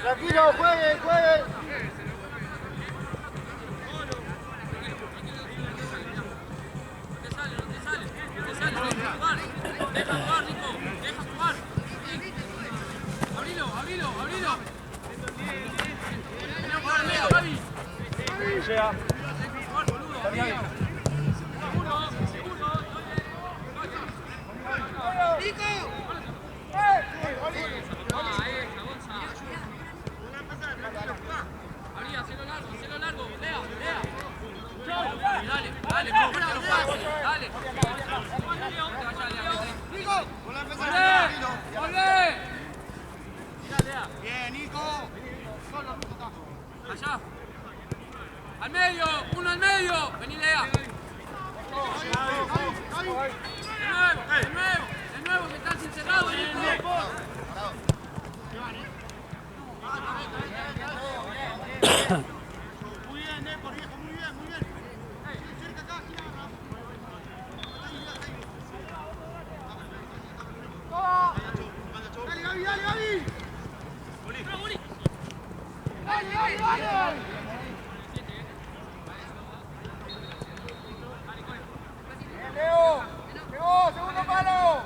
Tranquilo, jueguen, jueguen. Allá. Al medio, uno al medio. Vení, Lea. De nuevo, que estás encerrado. Muy bien, por viejo, muy bien, muy bien. Cerca acá, dale, Gaby, dale, Gaby. Dale. Bien, Leo. Llegó, segundo palo.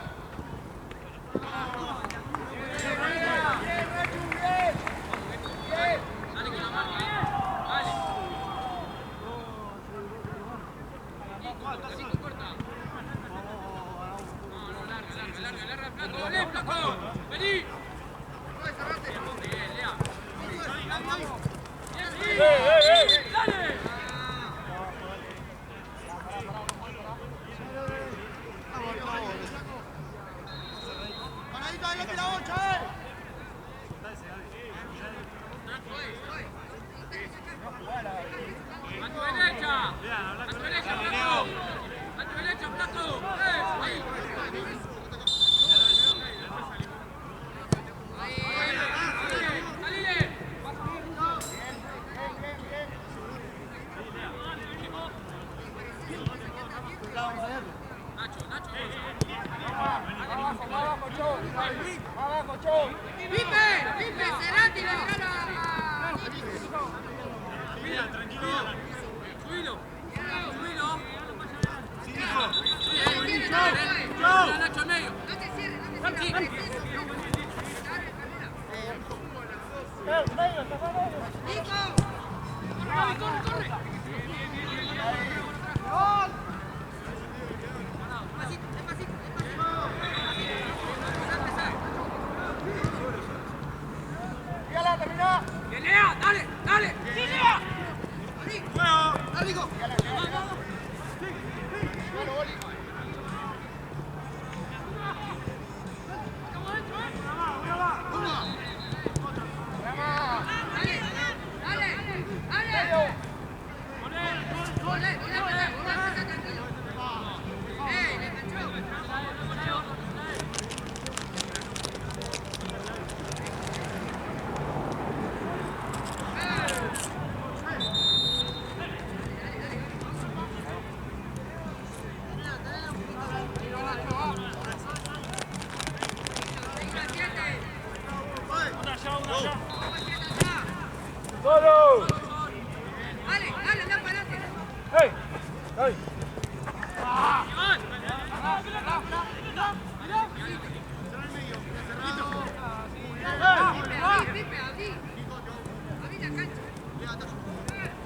Solo. Dale, dale, anda para adelante. ¡Hey! ¡Hey!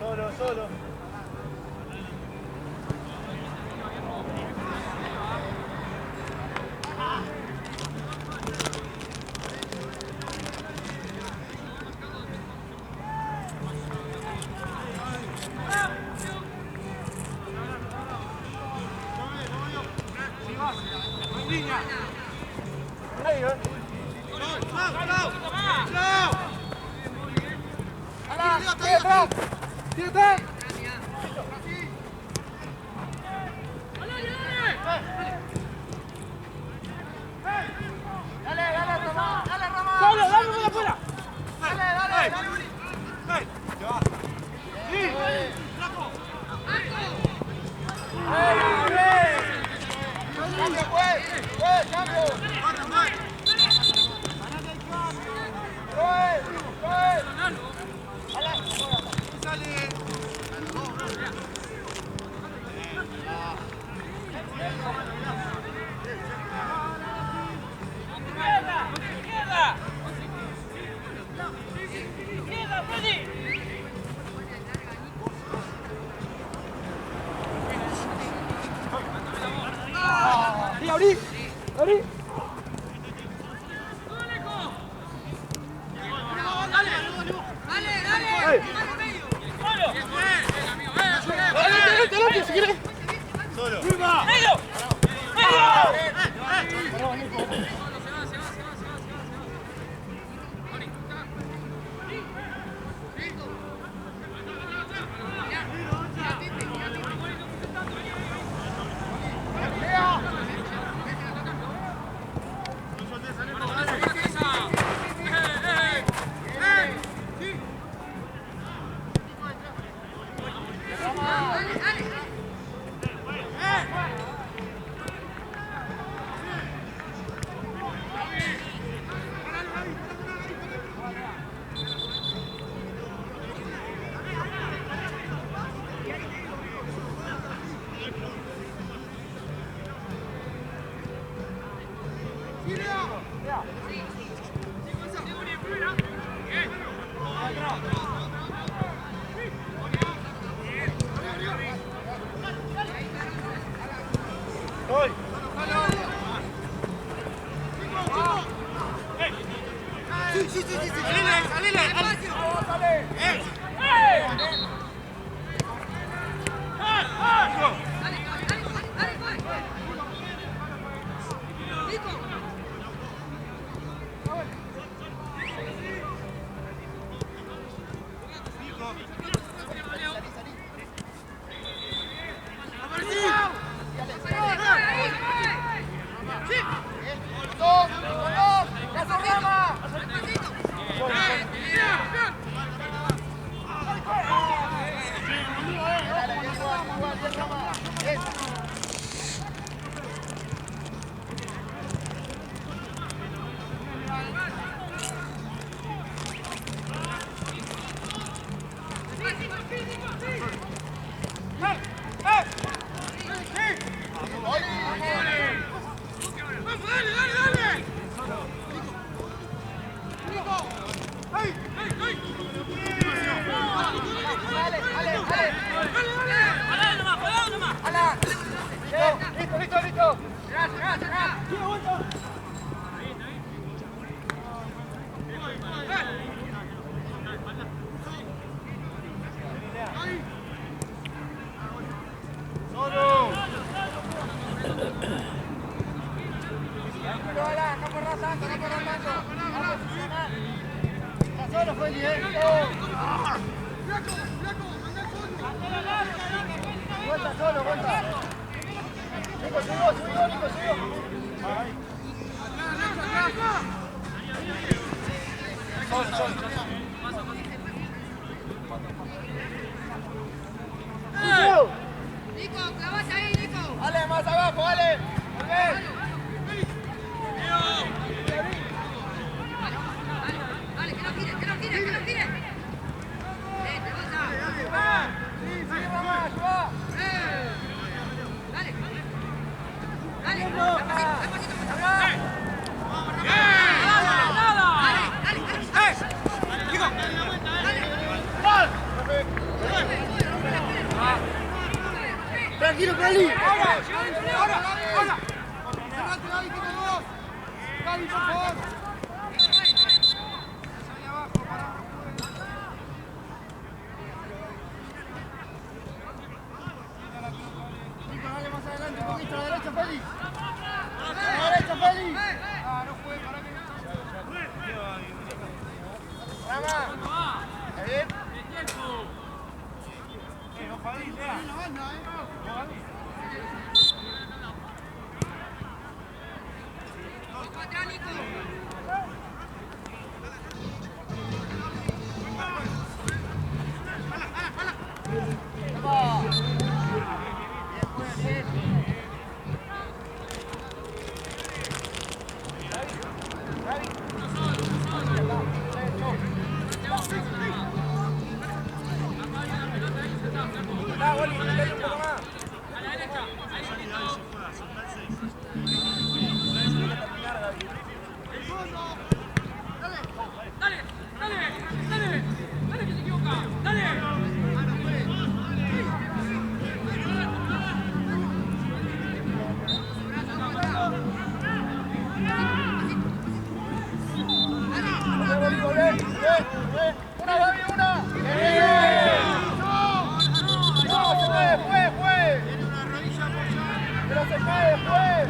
Solo, solo. Ahí, abrí. Adelante, si quieres. Solo. ¡Medio! Listo. Solo fue Vuelta solo, vuelta. Nico, subió. Solo. Nico, clavate ahí, Nico. Ale, más abajo, Ale. Dale, que no tire. Gali. Ahora. Cerrate, Gaby, tiene dos. Gaby, por favor. Ahí abajo, pará. Nico, dale más adelante un poquito, a la derecha, Félix. A la derecha, Félix. Ah, no fue, pará que... Rama. ¿Está bien? No jodís, Lea. No, Dale, que se equivoca. Dale. Una, Gaby, una. No, se fue. tiene una rodilla apoyada. Pero se cae después.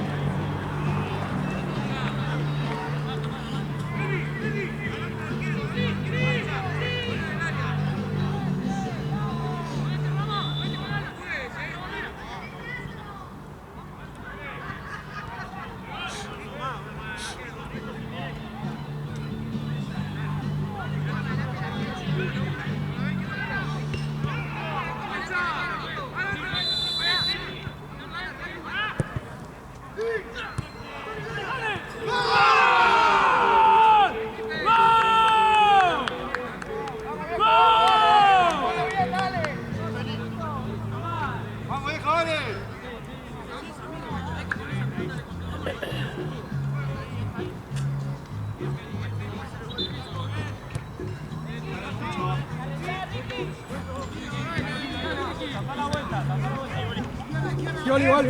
Vamos, hija, vale.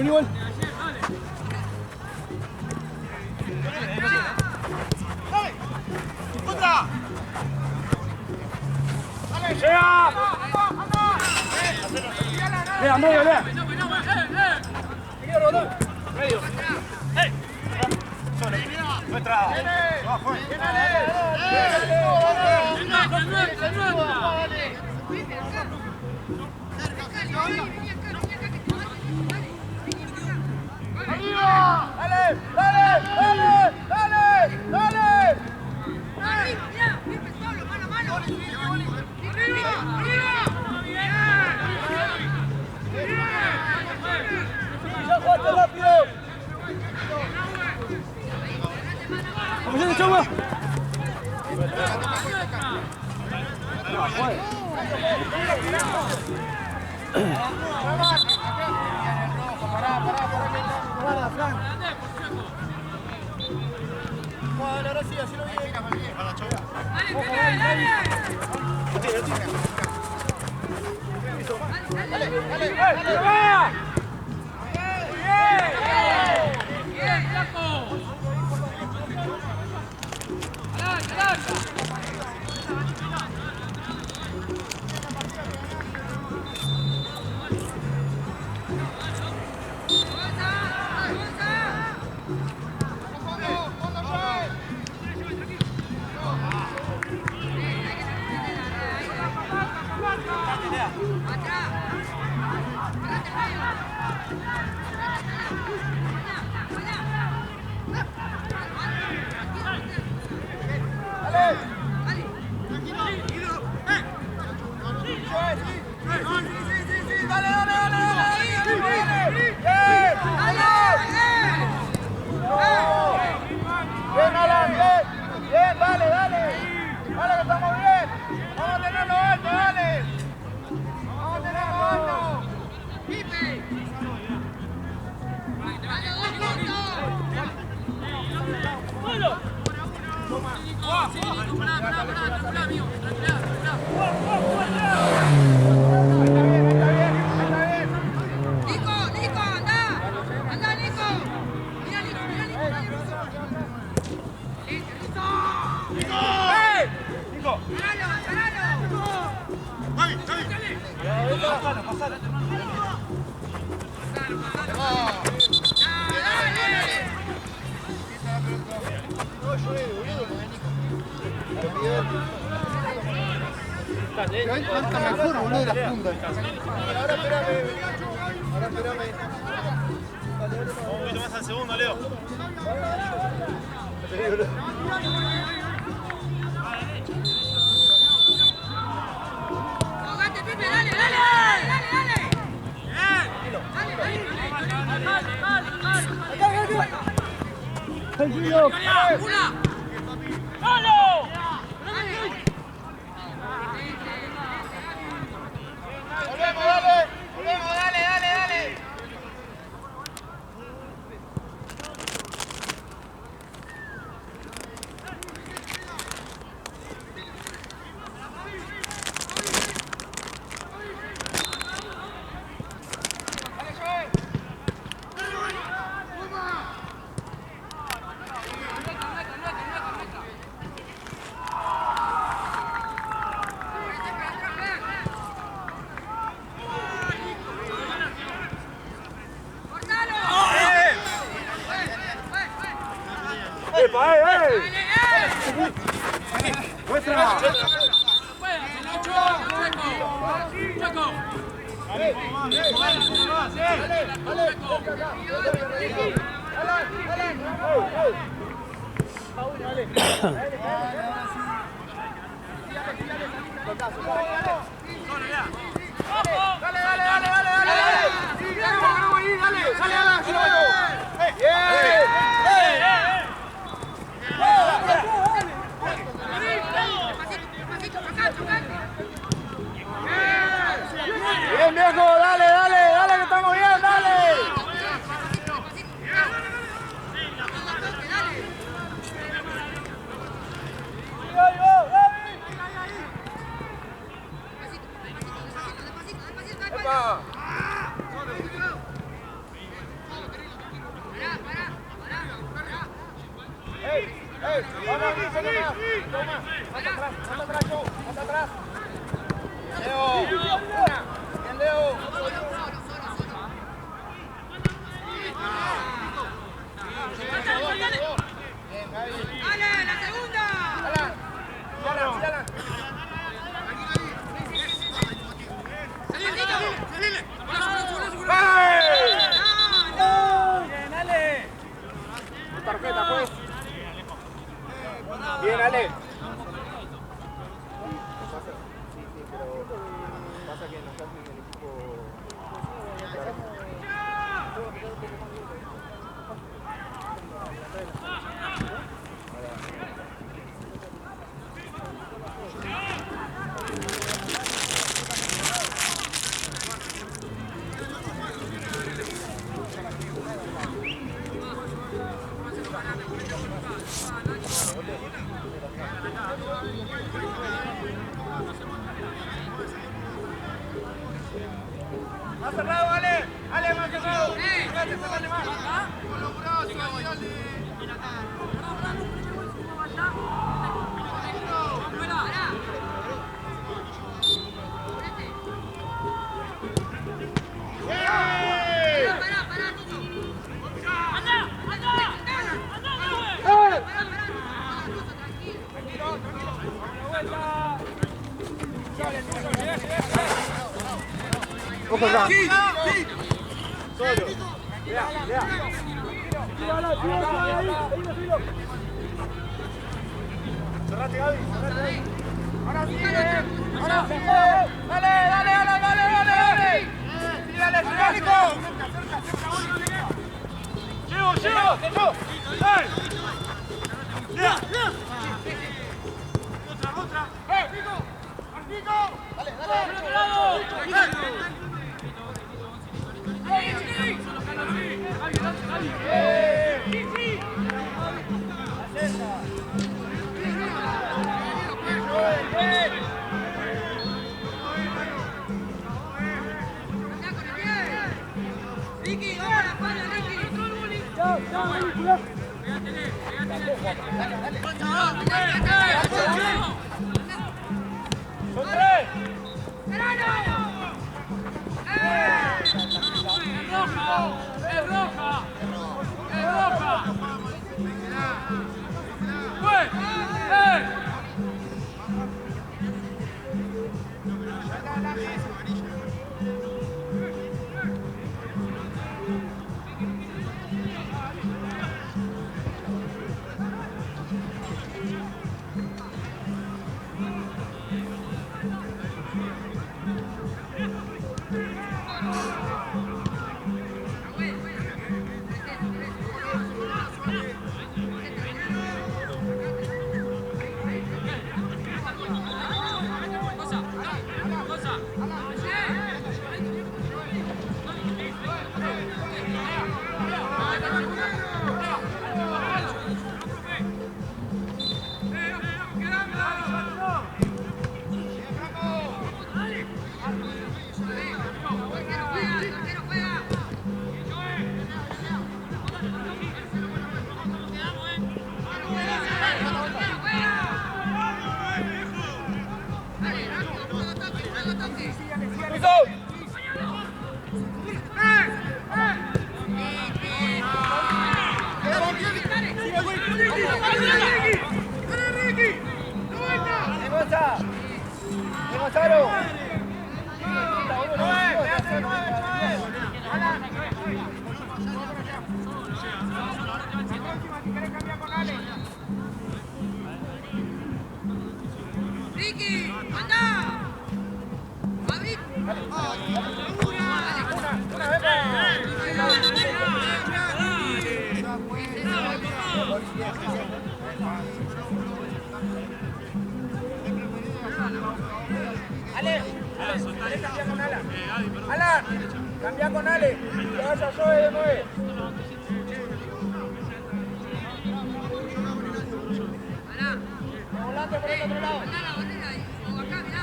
Igual. ¡Otra! Lea, medio, Lea. Nuestra. Dale. Ya jugaste rápido. Vamos a Choma. Pará, Fran. Bueno, ahora sí, así lo vi. Dale. Bien, flaco. Alaja. Bien, dale. Dale que estamos bien. Vamos a tenerlo alto, dale. Vamos a tenerlo alto. Pará, amigo. Tranquilá. Está bien. Nico. No llueve, boludo. Pero hay falta mejor, boludo, de las puntas. Ahora espérame, ahora espérame. Un poquito más al segundo, Leo. Volvemos, dale. Volvemos, dale, dale, dale. Bien, viejo, dale, dale, dale, que estamos bien, dale. Tarjeta, pues. Bien, Ale. Sí, pero pasa que nosotros en el equipo... Más cerrado, Ale. Ale, más cerrado. Dale, dale más. Con los brazos, dale. Ojo acá. Solo. Vea, vea. Cerrate, Gaby. Ahora sí, ahora sí. Dale, dale, dale, dale, dale, dale. Sí, dale, dale, Nico. Llevo, llevo. Dale. Ya, ya. Otra. Nico. Nico. Dale, dale. Son tres. ¡Es roja! ¡Es roja! Gonzalo! Ricky, anda. David. Ale, cambia con Alan. Alan, cambia con Ale. Que vaya yo de 9. Volante por el otro lado. Acá, mirá.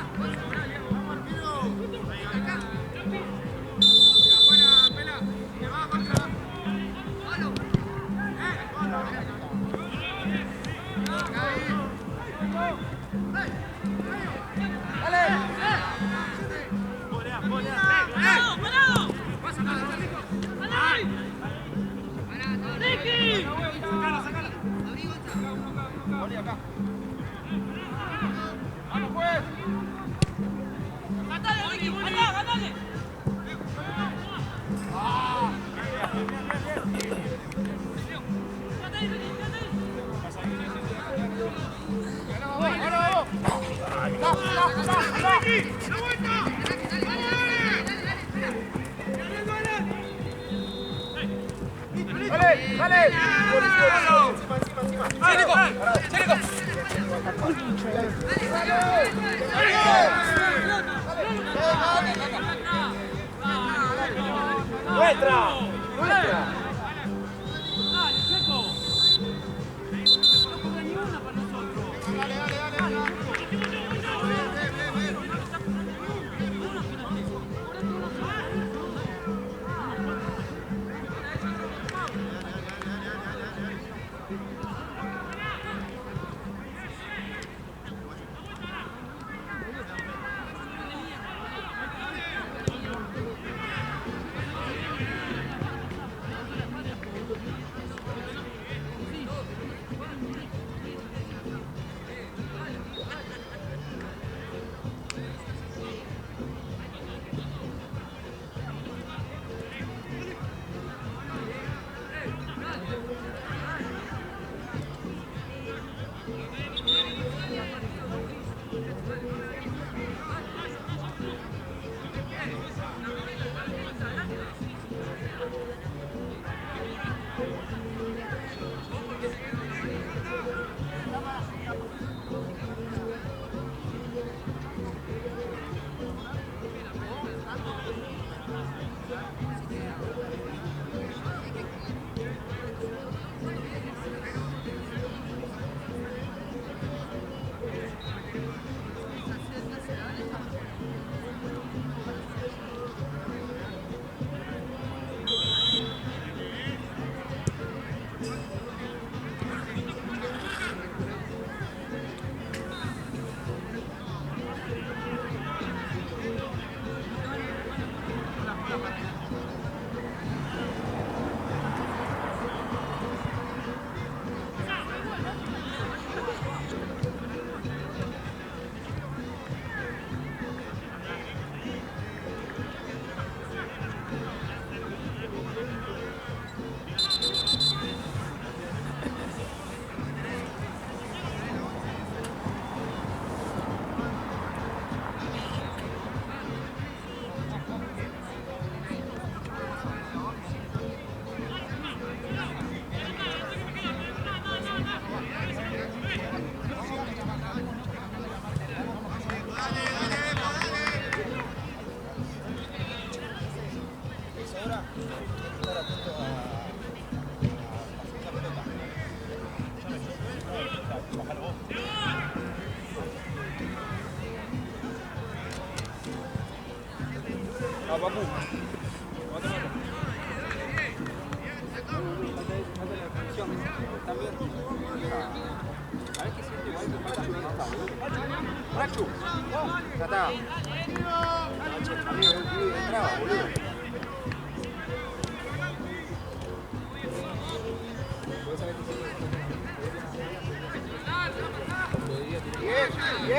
Acá. Buena, pela. Que va, contra. Solo. Vamos pues. ¡Dale! ¡Dale! ¡Nuestra! ¡Nuestra!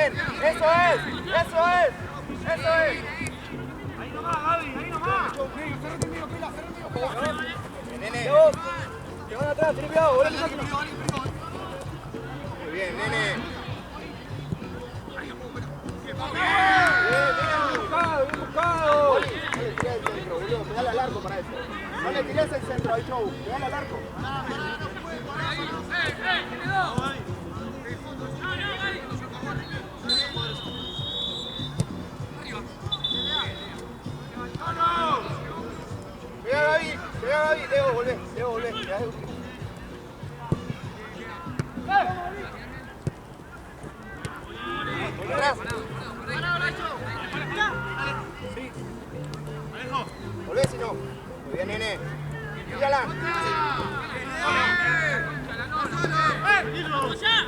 Bien, eso es. Ahí nomás, Gaby, ahí nomás. Nene. Que van atrás, tenés cuidado, volé. Muy bien, nene. Bien buscado. No le tiré el centro, boludo, pegale al arco para eso. No le tirés el centro al show, pegale al arco. Pega Gaby, Leo, volvé. Quedás de último. Atrás. Sí. Volvé si no. Muy bien, nene. Tírala.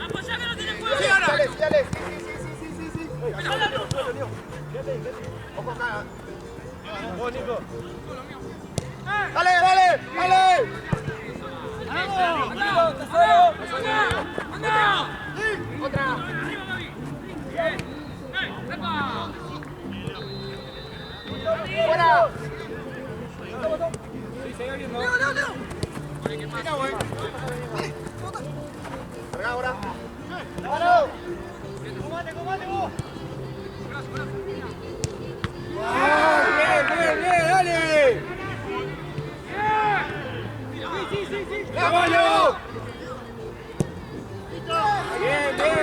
Apoyá que no tiene juego. Dale. Sí. Ojo acá. Vos, Nico. Dale. Otra. Fuera. Sí, sigue viendo. Carga ahora. Combate vos. Bien, dale. ¡Caballo!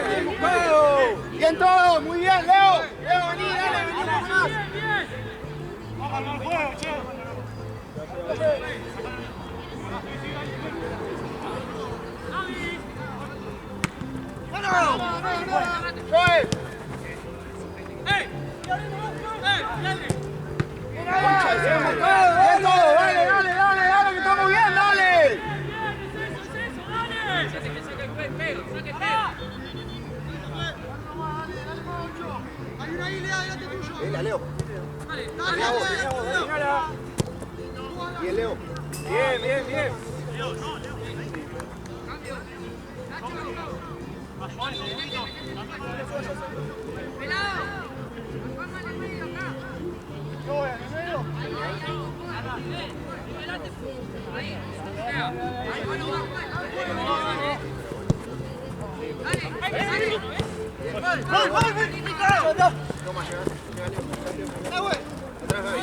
Bien buscado. Bien todo, muy bien, Leo, vení más. Bájalo al juego, che. Joel. Bien buscado, dale, que estamos bien, dale. Hay una isla delante tuyo. Venga, Leo. Bien, Leo. Bien. Toma, llega Leo.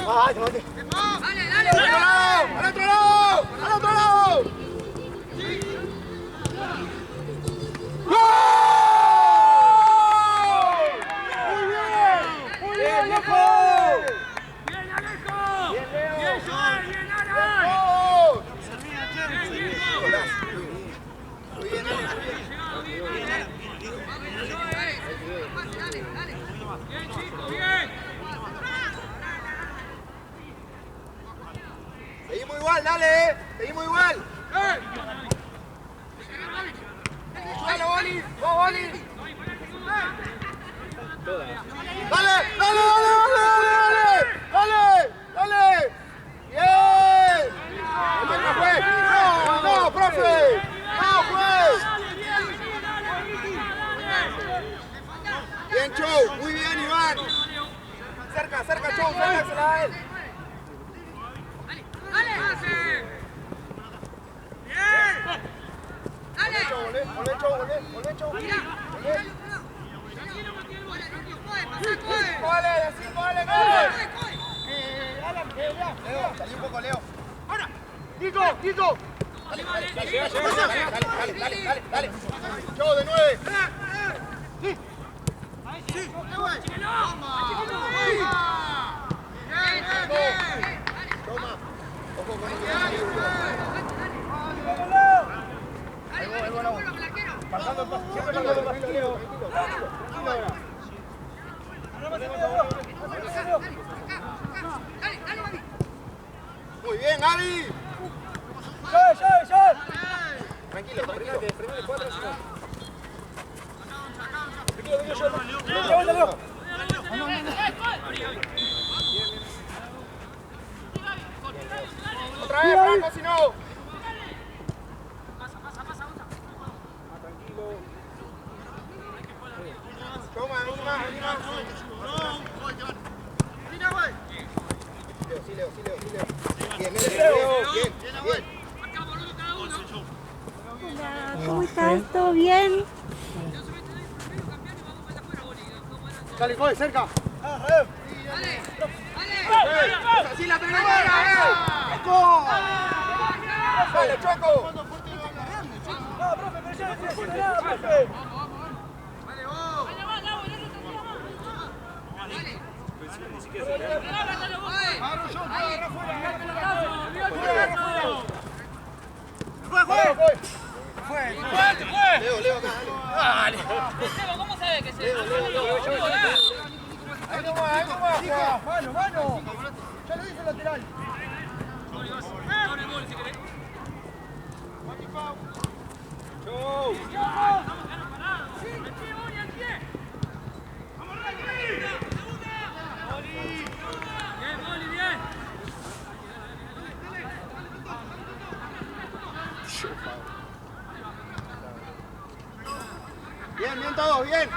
Ay, Tomate. dale. ¡Al otro lado! ¡Gol! ¡Muy bien, Alejo! ¡Bien, Alejo! ¡Bien, Leo! ¡Bien, Joel! ¡Bien, Alan! Muy bien, Alex. ¡Bien, chico! ¡Bien! Seguimos igual, dale, seguimos igual. Dale, Boli, vos, Boli. Dale. Bien. No, juez. No, profe. No, juez. Bien, Chou, muy bien, Iván. Cerca, Chou, cércasela a él. Volvé, Chou. Leo, salí un poco, Leo. Ahora. Nico. Dale. Chou, de 9. Toma. Ojo con el Ahí va la bola. Pasando el paso, siempre pasando el paso, Leo. Muy bien, Gaby. Tranquilo. Otra vez, Franco, si no. Toma. Sí, Leo. Bien, Leo. Bien. Hola, ¿cómo estás? ¿Todo bien? Dale, joder, cerca. ¡Así la primera! ¡Choco! ¡Dale, Choco! ¡No, profe, pero ya me profe! Leo, acá, dale. ¿Cómo sabe que se Ahí nomás, Juan. Mano. Ya lo dice el lateral. Bien todos, bien.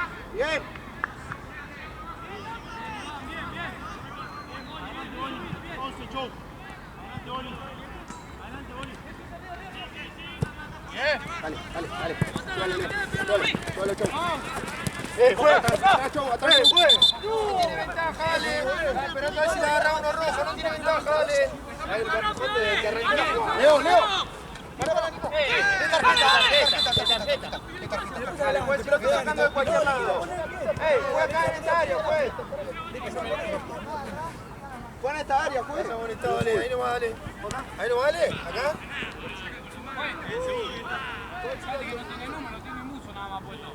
Dale. Suele, Chau. Atrás, No tiene ventaja, dale. La pelota a ver si la agarra uno rojo, no tiene ventaja, dale. Leo. Dale, juez, si lo estoy sacando de cualquier lado. Juega acá en esta área, juez. Juega en esta área, juez. Dale, ahí nomás, dale. Acá. No tiene número, tiene mucho nada más puesto.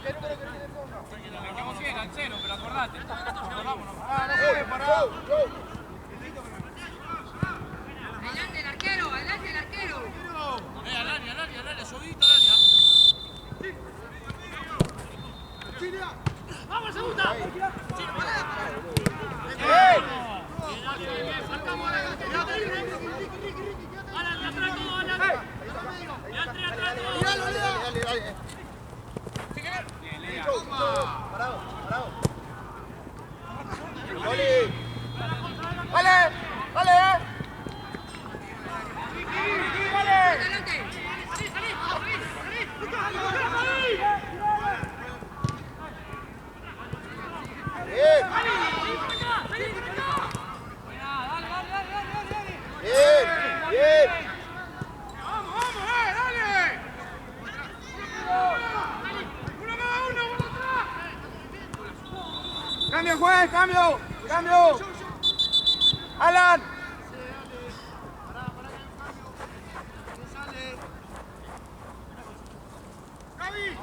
¿Qué número querés que le ponga? Le quedamos 100 al 0, pero acordate. Vámonos. No juegue, parado. Adelante el arquero. Al área, subidito al área. ¡Vamos, segunda! Parado. Bien. Cambio, juez, cambio. Alan. Dale.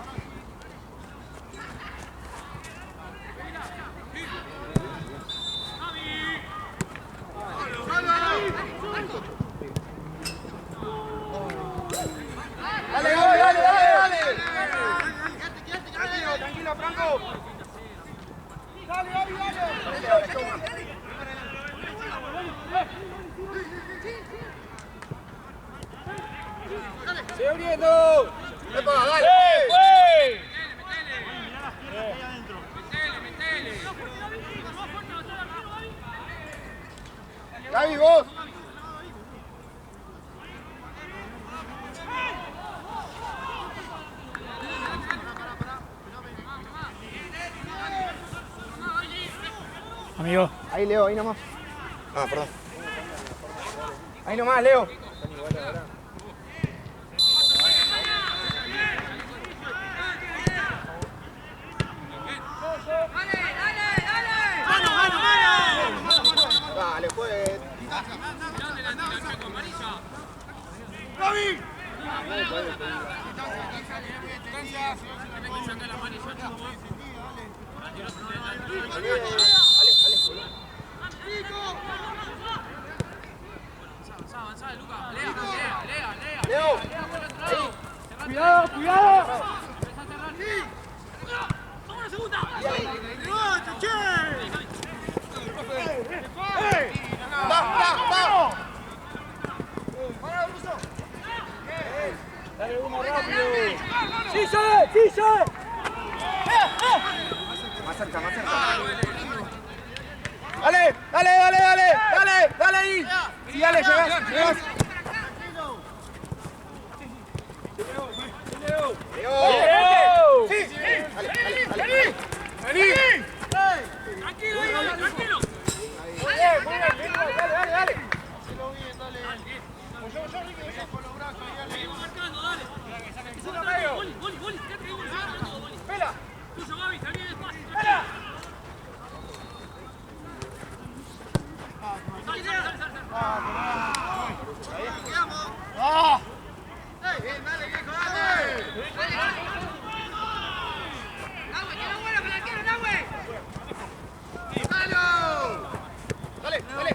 Tranquilo, Franco. Dale. Sigue abriendo. Dale. Metele. Gaby, vos. Amigo. Ahí, Leo, ahí nomás. Perdón. Ahí nomás, Leo. Dale, juez. ¡Gaby! Avanzá, Lucas. Lea. Leo. Cuidado. ¡Vamos a la segunda! ¡Va! Dale uno rápido. ¡Sí, sale! Más cerca, más cerca. Dale, dale, dale, dale, dale, dale ahí. Sí, dale, llegás, llegás. Sí, dale, dale, dale. Tranquilo, Gaby, tranquilo. Muy bien, dale, dale, dale. Seguimos marcando, dale. Uno medio. Boli, quédate ahí, Boli. Pela. Tuyo, Gaby, salí despacio. Pela. Dale, dale.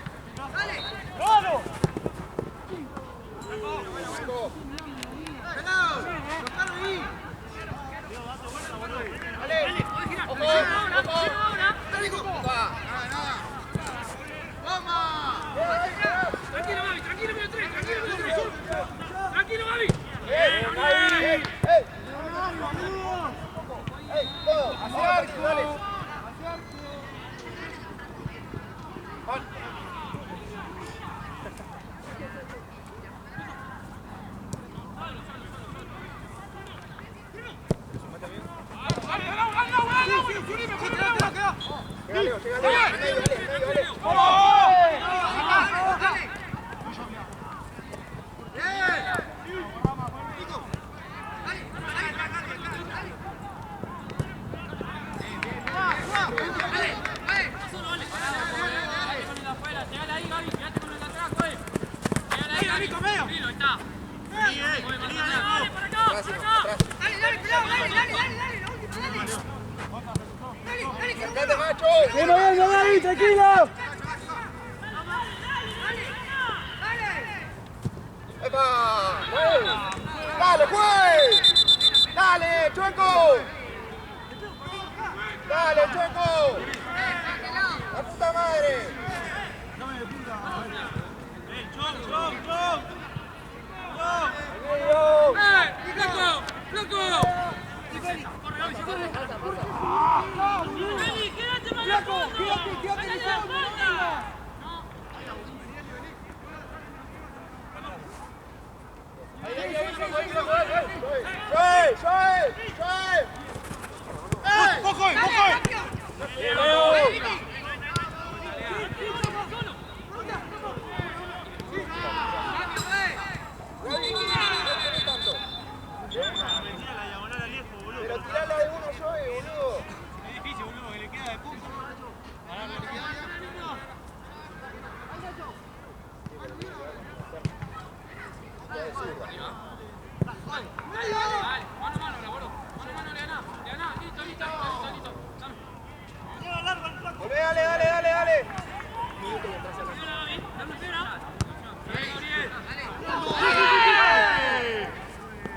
¡Vamos! Tranquilo, Gaby, tranquilo, mira tres. Tranquilo, Gaby. Todo, hacia arco, dale. ¡Tranquilo! ¡Epa! ¡Dale, juez! ¡Dale, Chueco! ¡Dale, Chueco! ¡La puta madre! ¡Loco! Pero tirala de uno yo, boludo. Es difícil, boludo, que le queda de punta. Dale.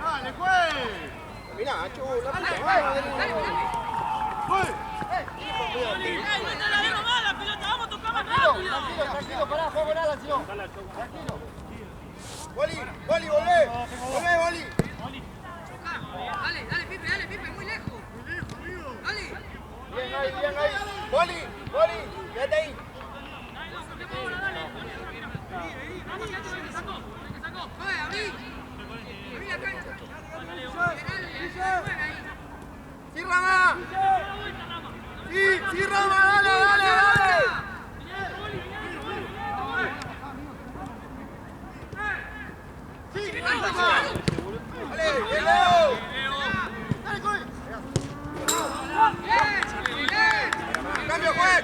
¡Dale, juez! Mirá, Chu, la puta madre. Tranquilo, pará, juego con Alan, si no. Tranquilo. Boli, volvé. Volvé, Boli. Dale, Pipe, muy lejos. Dale. Bien ahí. Boli, quédate ahí. Joder, abrí la cancha. ¡Sí, Rama! ¡Sí, Rama! ¡Dale!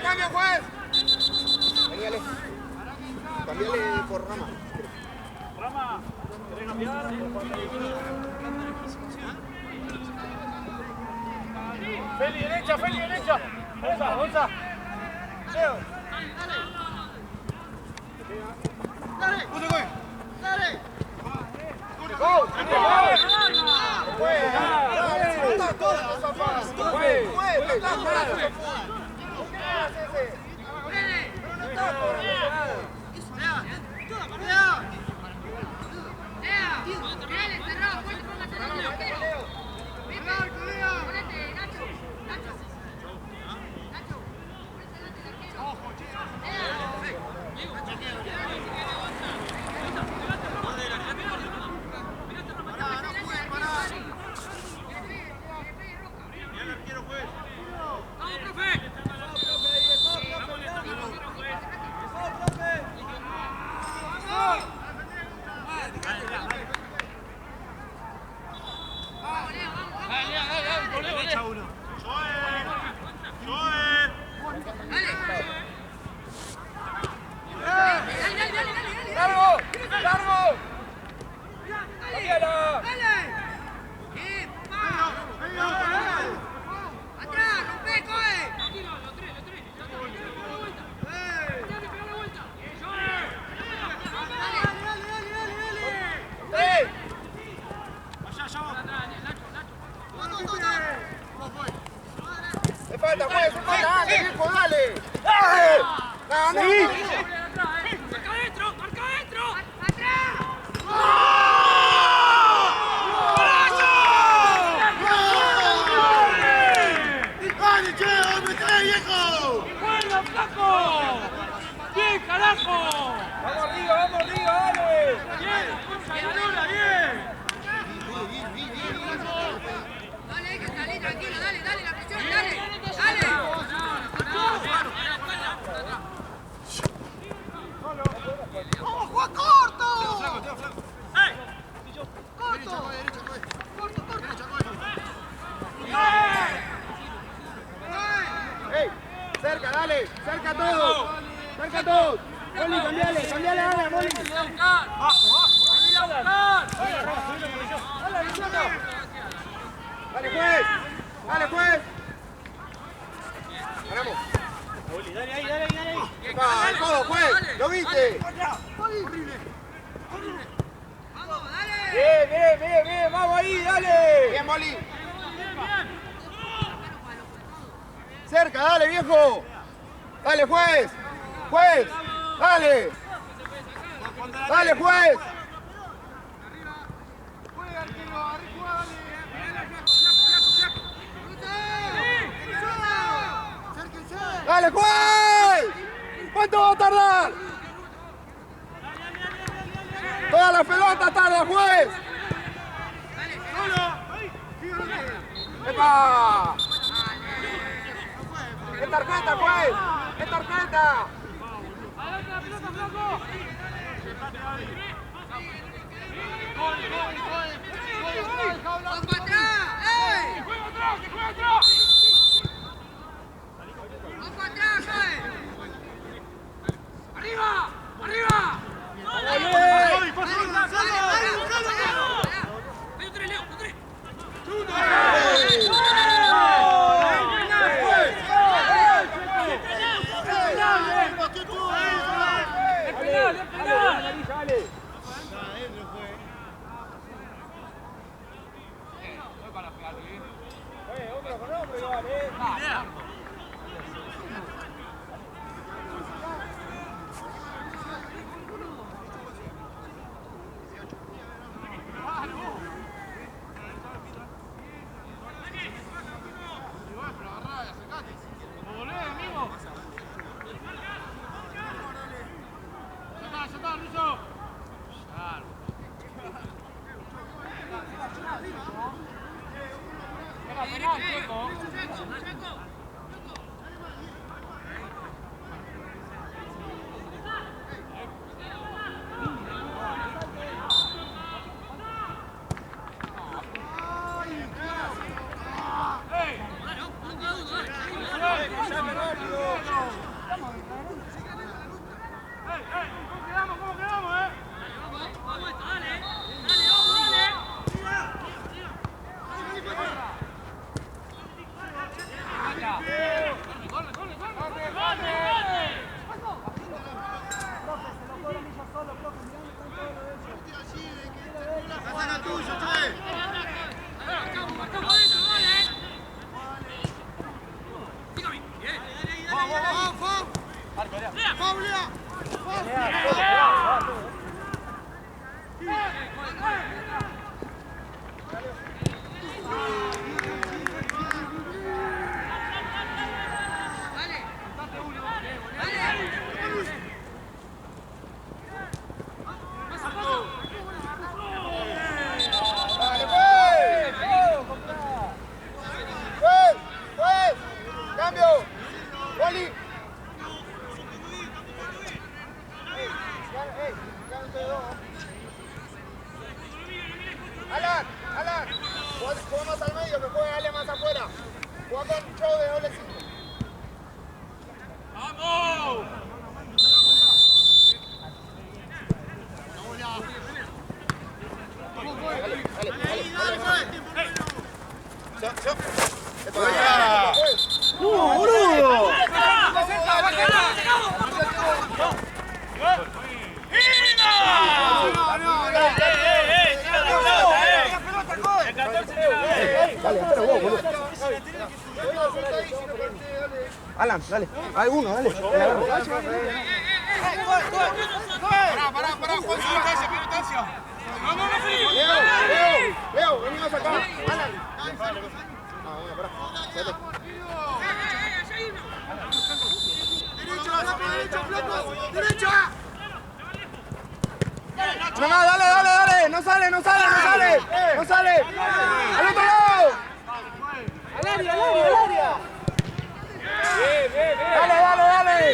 ¡Cambio, juez! Vení, Ale. Cambiale por Rama. Rama, ¿querés cambiar? Feli, derecha. Gonza. Leo. ¡Dale! ¡Dale! ¡Go! ¡Está todo, Zafara! ¡No está jugando! ¿Qué haces ese? No está jugando. ¡Vamos, profe! Derecha uno. ¡Largo! ¡Largo! ¡Cambiala! ¡Atrás! ¡Rompe, coge! ¡Ey! ¡Me falta, juez! ¡Me falta! ¡Dale, viejo, dale! ¡Dale! ¡Sí! ¡Marca adentro! ¡Marca adentro! ¡Atrás! ¡Dale, che! ¡Hombre, trae, viejo! ¡Buena, flaco! ¡Bien, carajo! ¡Vamos arriba, dale! ¡Bien, Luna, bien! Dale, hay que salir, tranquilo, dale, dale, la presión, dale, dale. ¡Vamos, Juan, corto! ¡Corto! ¡Ey! ¡Cerca, dale! ¡Cerca todos! ¡Cerca todos! ¡Moli, cambiale! ¡Cambiale, dale, Moli! ¡Dale, juez! ¡Dale, juez! ¡Ganamos! Dale ahí. ¡Epa, el codo, juez! ¿Lo viste? Vamos, dale. Bien! ¡Vamos ahí, dale! ¡Bien, Moli! ¡Cerca, dale, viejo! ¡Dale, juez! ¡Juez! ¡Dale! ¡Dale, juez! ¡Juega, arquero! ¡Arriba, dale! ¡Acérquense! ¡Dale, juez! ¿Cuánto va a tardar? ¡Toda la pelota tarda, juez! ¡Epa! ¡Es tarjeta, juez! ¡Es tarjeta! ¡Vamos para atrás! ¡Ey! ¡Vamos para atrás, coge! ¡Arriba! ¡Arriba! ¡Dale! ¡Ven, tres, Leo! ¡Tres! boludo! Dale, espera vos, boludo. Alan, dale. Hay uno, dale. Pará, Juan, distancia. Leo, vení más acá. Alan. Pará. ¡Derecha! No, dale. No sale. No sale. Al otro lado. Al área. Dale.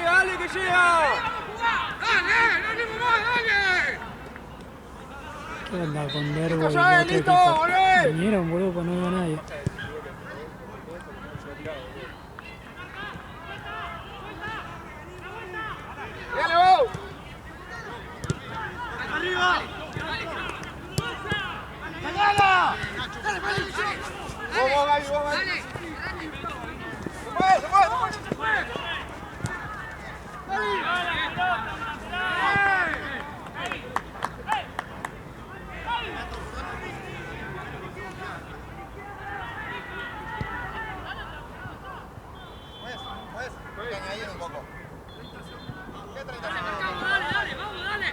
Dale, que llega. ¡Dale, no tenemos más, dale! ¿Qué onda con Nervo y el ¡Ya, otro listo, equipo? volvé! Vinieron, boludo, pues no veo a nadie. Dale, vos. ¡Arriba! Vos, Gaby. ¡Dale! Se puede. Puedes añadir un poco. ¿Qué 30 ¡Dale, vamos, dale!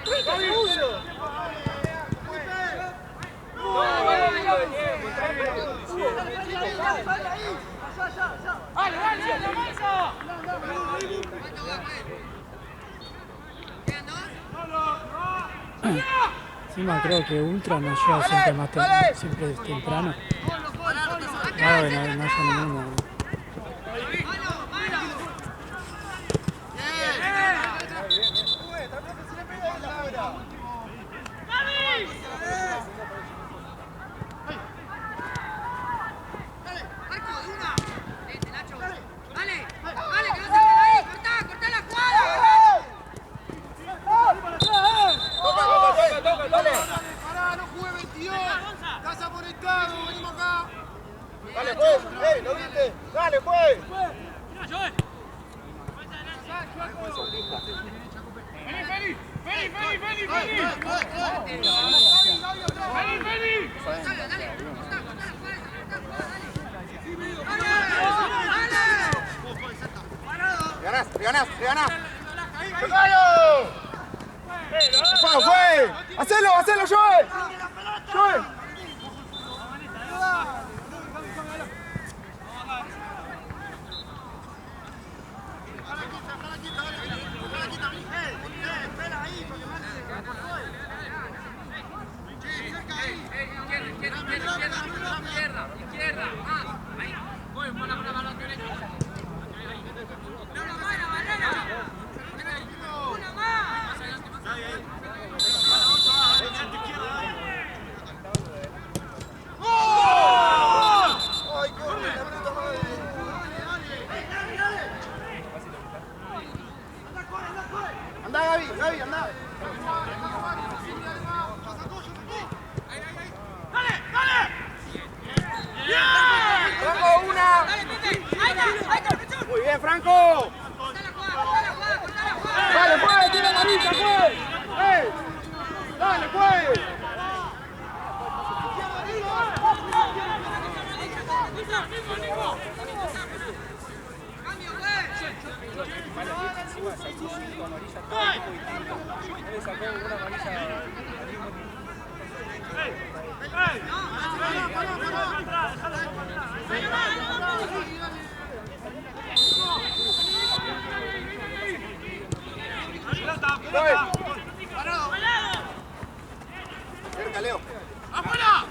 Encima creo que Ultra nos lleva siempre temprano. Claro, no haya ninguno. Dale, pues. ¿Lo viste? Dale, pues. Ganás. ¡Pegalo! ¡Fue! ¡Hacelo, Joel! Izquierda. Ahí. Voy, pon la balón derecho. Una más. ¡Ay, qué horrible, la puta madre! Andá, Gaby, andá. ¡Franco, una! ¡Muy bien, Franco! ¡Dale, pues! ¡Tira la vista, pues! ¡Dale, pues! Cerca, Leo. ¡Afuera!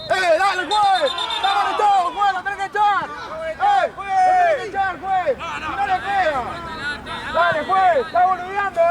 ¡Dale, juez! ¡Dámelo todo, juez! ¡Lo tenés que echar! ¡Lo tenés que echar, juez! ¡No le pega! ¡Dale, juez! ¡Está boludeando,